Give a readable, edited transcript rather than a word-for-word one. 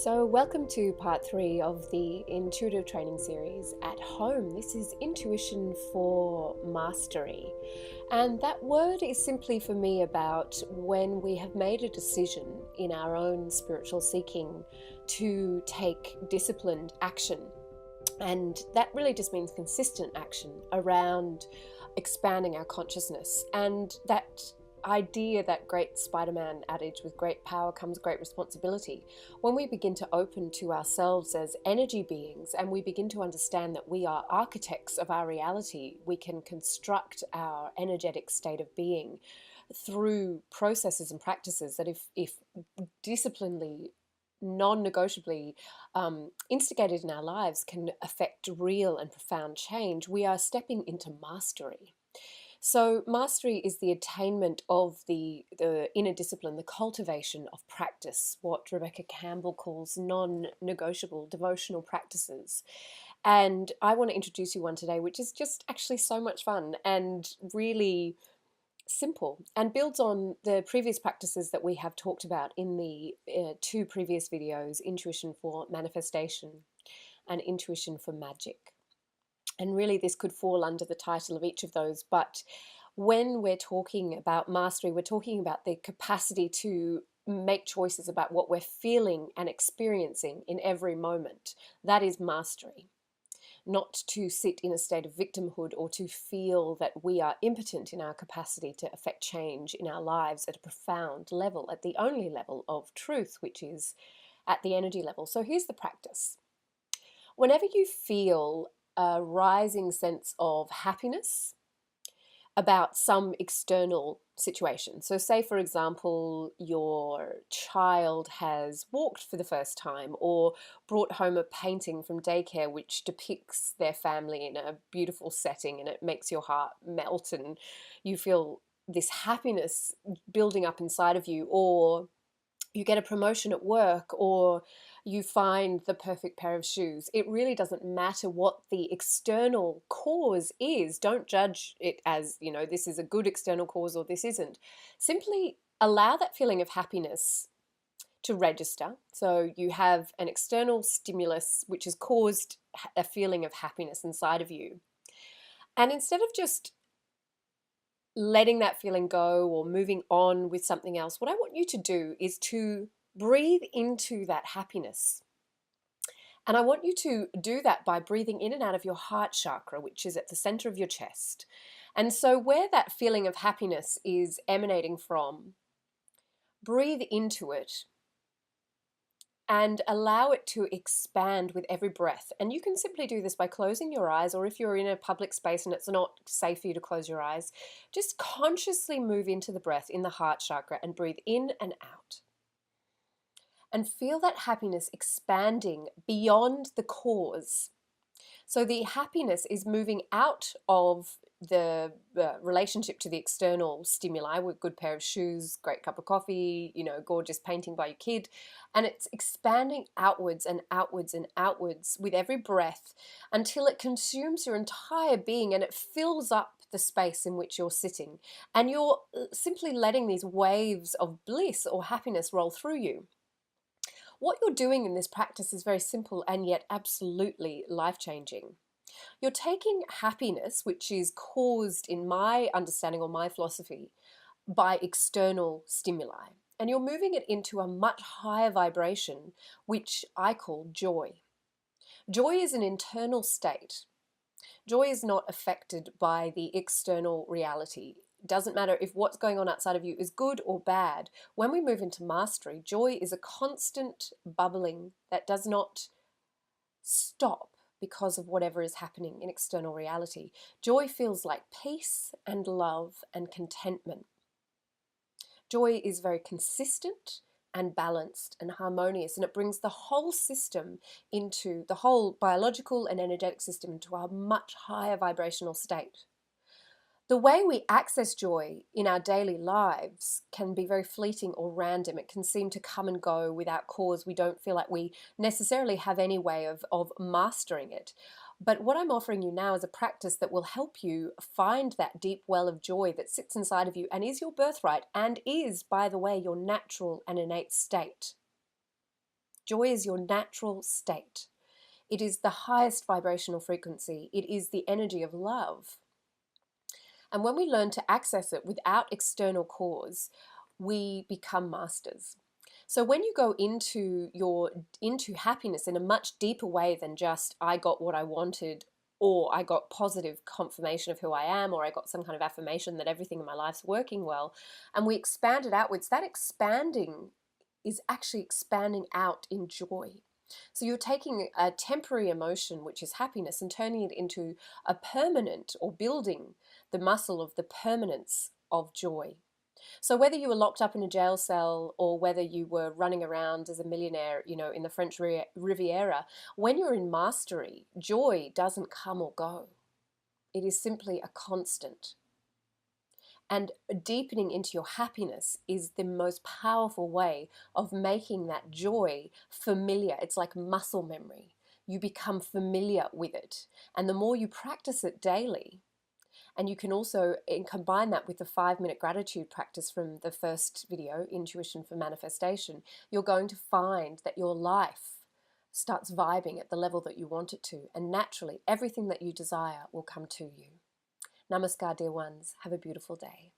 So, welcome to part 3 of the intuitive training series at home. This is intuition for mastery. And that word is simply for me about when we have made a decision in our own spiritual seeking to take disciplined action. And that really just means consistent action around expanding our consciousness. And that idea, that great Spider-Man adage, with great power comes great responsibility. When we begin to open to ourselves as energy beings and we begin to understand that we are architects of our reality, we can construct our energetic state of being through processes and practices that if disciplinedly, non-negotiably instigated in our lives, can affect real and profound change. We are stepping into mastery. So mastery is the attainment of the inner discipline, the cultivation of practice, what Rebecca Campbell calls non-negotiable devotional practices. And I want to introduce you one today, which is just actually so much fun and really simple and builds on the previous practices that we have talked about in the two previous videos, intuition for manifestation and intuition for magic. And really this could fall under the title of each of those, but when we're talking about mastery, we're talking about the capacity to make choices about what we're feeling and experiencing in every moment. That is mastery. Not to sit in a state of victimhood or to feel that we are impotent in our capacity to affect change in our lives at a profound level, at the only level of truth, which is at the energy level. So here's the practice. Whenever you feel a rising sense of happiness about some external situation. So say, for example, your child has walked for the first time or brought home a painting from daycare which depicts their family in a beautiful setting, and it makes your heart melt and you feel this happiness building up inside of you, or you get a promotion at work, or you find the perfect pair of shoes. It really doesn't matter what the external cause is. Don't judge it as, this is a good external cause or this isn't. Simply allow that feeling of happiness to register. So you have an external stimulus which has caused a feeling of happiness inside of you. And instead of just letting that feeling go or moving on with something else, what I want you to do is to breathe into that happiness. And I want you to do that by breathing in and out of your heart chakra, which is at the center of your chest. And so where that feeling of happiness is emanating from, breathe into it and allow it to expand with every breath. And you can simply do this by closing your eyes, or if you're in a public space and it's not safe for you to close your eyes, just consciously move into the breath in the heart chakra and breathe in and out. And feel that happiness expanding beyond the cause. So the happiness is moving out of the relationship to the external stimuli, with good pair of shoes, great cup of coffee, gorgeous painting by your kid, and it's expanding outwards and outwards and outwards with every breath until it consumes your entire being and it fills up the space in which you're sitting, and you're simply letting these waves of bliss or happiness roll through you. What you're doing in this practice is very simple and yet absolutely life-changing. You're taking happiness, which is caused, in my understanding or my philosophy, by external stimuli, and you're moving it into a much higher vibration, which I call joy. Joy is an internal state. Joy is not affected by the external reality. It doesn't matter if what's going on outside of you is good or bad. When we move into mastery, joy is a constant bubbling that does not stop because of whatever is happening in external reality. Joy feels like peace and love and contentment. Joy is very consistent and balanced and harmonious, and it brings the whole system, into the whole biological and energetic system, into a much higher vibrational state. The way we access joy in our daily lives can be very fleeting or random. It can seem to come and go without cause. We don't feel like we necessarily have any way of mastering it. But what I'm offering you now is a practice that will help you find that deep well of joy that sits inside of you and is your birthright and is, by the way, your natural and innate state. Joy is your natural state. It is the highest vibrational frequency. It is the energy of love. And when we learn to access it without external cause, we become masters. So when you go into happiness in a much deeper way than just I got what I wanted, or I got positive confirmation of who I am, or I got some kind of affirmation that everything in my life's working well, and we expand it outwards, that expanding is actually expanding out in joy. So you're taking a temporary emotion, which is happiness, and turning it into a permanent, or building the muscle of the permanence of joy. So whether you were locked up in a jail cell or whether you were running around as a millionaire, in the French Riviera, when you're in mastery, joy doesn't come or go. It is simply a constant. And deepening into your happiness is the most powerful way of making that joy familiar. It's like muscle memory. You become familiar with it. And the more you practice it daily, and you can also combine that with the 5-minute gratitude practice from the first video, Intuition for Manifestation, you're going to find that your life starts vibing at the level that you want it to. And naturally, everything that you desire will come to you. Namaskar, dear ones. Have a beautiful day.